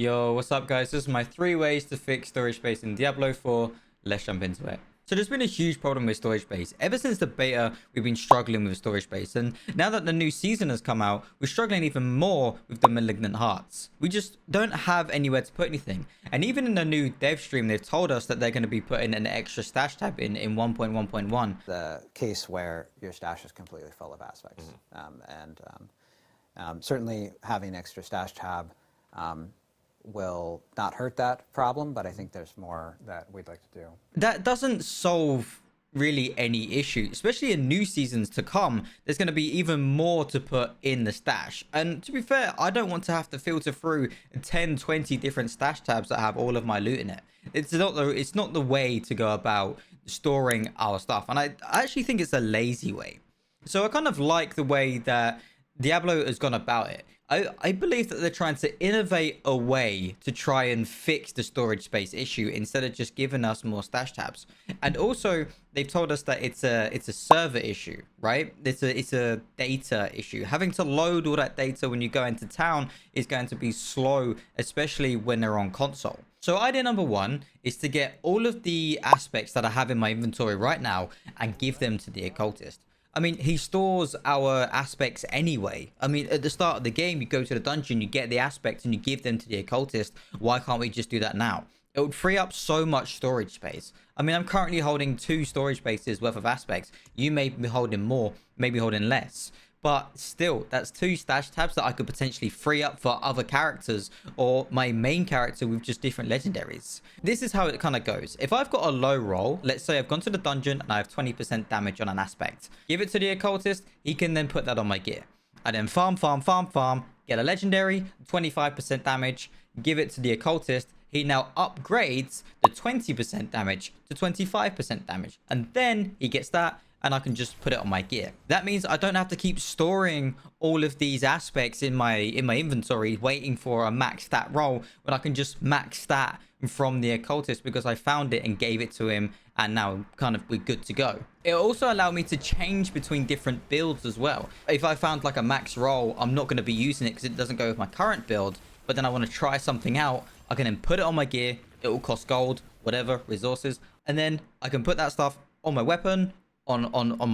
Yo, what's up guys? This is my 3 ways to fix storage space in Diablo 4. Let's jump into it. So there's been a huge problem with storage space. Ever since the beta, we've been struggling with storage space. And now that the new season has come out, we're struggling even more with the Malignant Hearts. We just don't have anywhere to put anything. And even in the new dev stream, they've told us that they're going to be putting an extra stash tab in 1.1.1. The case where your stash is completely full of aspects. Certainly having an extra stash tab will not hurt that problem, but I think there's more that we'd like to do. That doesn't solve really any issue, especially in new seasons to come. There's going to be even more to put in the stash, and to be fair, I don't want to have to filter through 10-20 different stash tabs that have all of my loot in it. It's not the way to go about storing our stuff, and I actually think it's a lazy way. So I kind of like the way that Diablo has gone about it. I believe that they're trying to innovate a way to try and fix the storage space issue instead of just giving us more stash tabs. And also, they've told us that it's a server issue, right? It's a data issue. Having to load all that data when you go into town is going to be slow, especially when they're on console. So idea number 1 is to get all of the aspects that I have in my inventory right now and give them to the occultist. I mean, he stores our aspects anyway. I mean, at the start of the game, you go to the dungeon, you get the aspects, and you give them to the occultist. Why can't we just do that now? It would free up so much storage space. I mean, I'm currently holding 2 storage spaces worth of aspects. You may be holding more, maybe holding less. But still, that's 2 stash tabs that I could potentially free up for other characters or my main character with just different legendaries. This is how it kind of goes. If I've got a low roll, let's say I've gone to the dungeon and I have 20% damage on an aspect. Give it to the occultist, he can then put that on my gear. I then farm, get a legendary, 25% damage, give it to the occultist. He now upgrades the 20% damage to 25% damage. And then he gets that, and I can just put it on my gear. That means I don't have to keep storing all of these aspects in my inventory waiting for a max stat roll, when I can just max stat from the occultist because I found it and gave it to him, and now kind of we're good to go. It also allowed me to change between different builds as well. If I found like a max roll, I'm not going to be using it because it doesn't go with my current build, but then I want to try something out, I can then put it on my gear. It will cost gold, whatever, resources, and then I can put that stuff on my weapon, on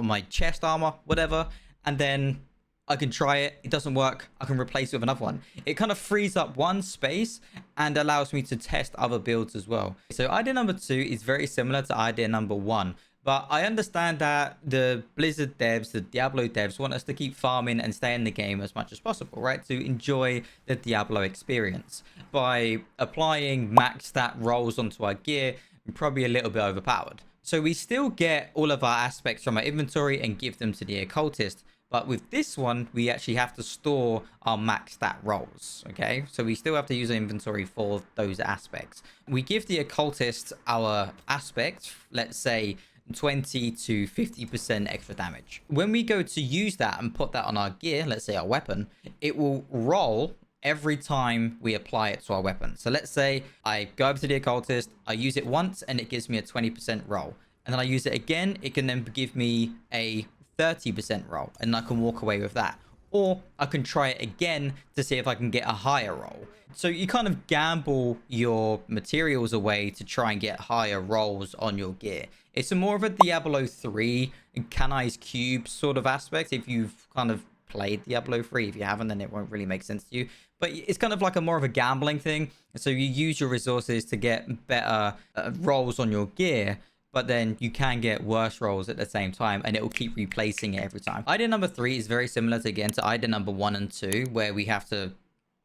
my chest armor, whatever, and then I can try it. It doesn't work, I can replace it with another one. It kind of frees up one space and allows me to test other builds as well. So idea number 2 is very similar to idea number 1, but I understand that the Blizzard devs, the Diablo devs, want us to keep farming and stay in the game as much as possible, right? To enjoy the Diablo experience. By applying max stat rolls onto our gear, probably a little bit overpowered. So we still get all of our aspects from our inventory and give them to the occultist. But with this one, we actually have to store our max stat rolls, okay? So we still have to use our inventory for those aspects. We give the occultist our aspect, let's say 20 to 50% extra damage. When we go to use that and put that on our gear, let's say our weapon, it will roll every time we apply it to our weapon. So let's say I go over to the occultist, I use it once and it gives me a 20% roll, and then I use it again, it can then give me a 30% roll, and I can walk away with that. Or I can try it again to see if I can get a higher roll. So you kind of gamble your materials away to try and get higher rolls on your gear. It's a more of a Diablo 3 canized cube sort of aspect if you've kind of played Diablo 3. If you haven't, then it won't really make sense to you. But it's kind of like a more of a gambling thing. So you use your resources to get better rolls on your gear, but then you can get worse rolls at the same time, and it will keep replacing it every time. Idea number 3 is very similar to idea number 1 and 2, where we have to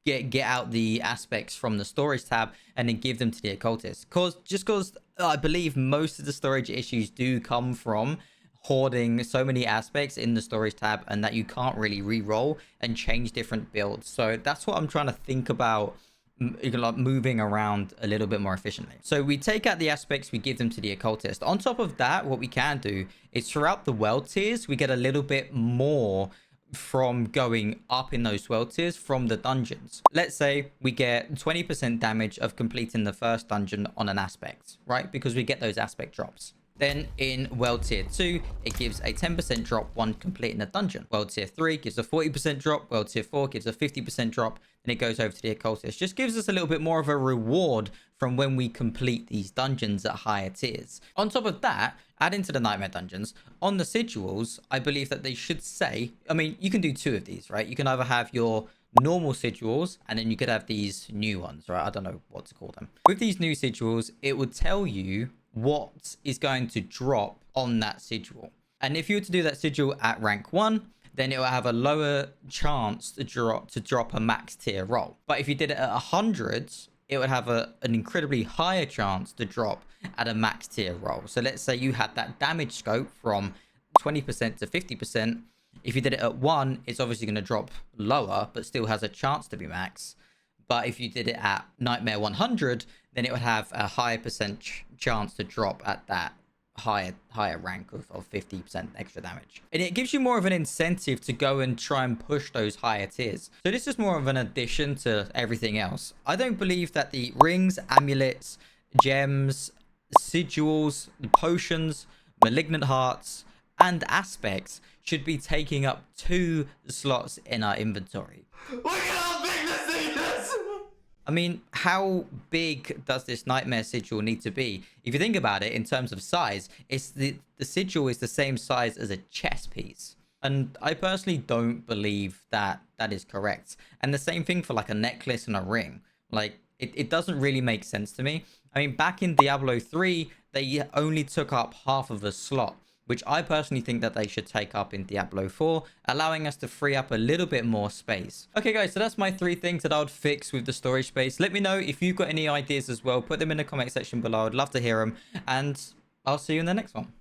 get out the aspects from the storage tab and then give them to the occultist. Because I believe most of the storage issues do come from hoarding so many aspects in the storage tab, and that you can't really re-roll and change different builds. So that's what I'm trying to think about, like moving around a little bit more efficiently. So we take out the aspects, we give them to the occultist. On top of that, what we can do is throughout the world tiers, we get a little bit more from going up in those world tiers from the dungeons. Let's say we get 20% damage of completing the first dungeon on an aspect, right? Because we get those aspect drops. Then in World Tier 2, it gives a 10% drop when completing a dungeon. World Tier 3 gives a 40% drop. World Tier 4 gives a 50% drop. Then it goes over to the Occultist. Just gives us a little bit more of a reward from when we complete these dungeons at higher tiers. On top of that, adding to the Nightmare dungeons, on the Sigils, I believe that they should say, I mean, you can do two of these, right? You can either have your normal sigils, and then you could have these new ones, right? I don't know what to call them. With these new sigils, it would tell you what is going to drop on that sigil. And if you were to do that sigil at rank 1, then it will have a lower chance to drop a max tier roll. But if you did it at 100, it would have an incredibly higher chance to drop at a max tier roll. So let's say you had that damage scope from 20% to 50%. If you did it at 1, it's obviously going to drop lower, but still has a chance to be max. But if you did it at Nightmare 100, then it would have a higher chance to drop at that higher rank of 50% extra damage. And it gives you more of an incentive to go and try and push those higher tiers. So this is more of an addition to everything else. I don't believe that the rings, amulets, gems, sigils, potions, malignant hearts, and aspects should be taking up 2 slots in our inventory. Look at how big this thing is! I mean, how big does this Nightmare sigil need to be? If you think about it in terms of size, it's the sigil is the same size as a chess piece. And I personally don't believe that that is correct. And the same thing for like a necklace and a ring. Like, it doesn't really make sense to me. I mean, back in Diablo 3, they only took up half of a slot, which I personally think that they should take up in Diablo 4, allowing us to free up a little bit more space. Okay, guys, so that's my 3 things that I would fix with the storage space. Let me know if you've got any ideas as well. Put them in the comment section below. I'd love to hear them, and I'll see you in the next one.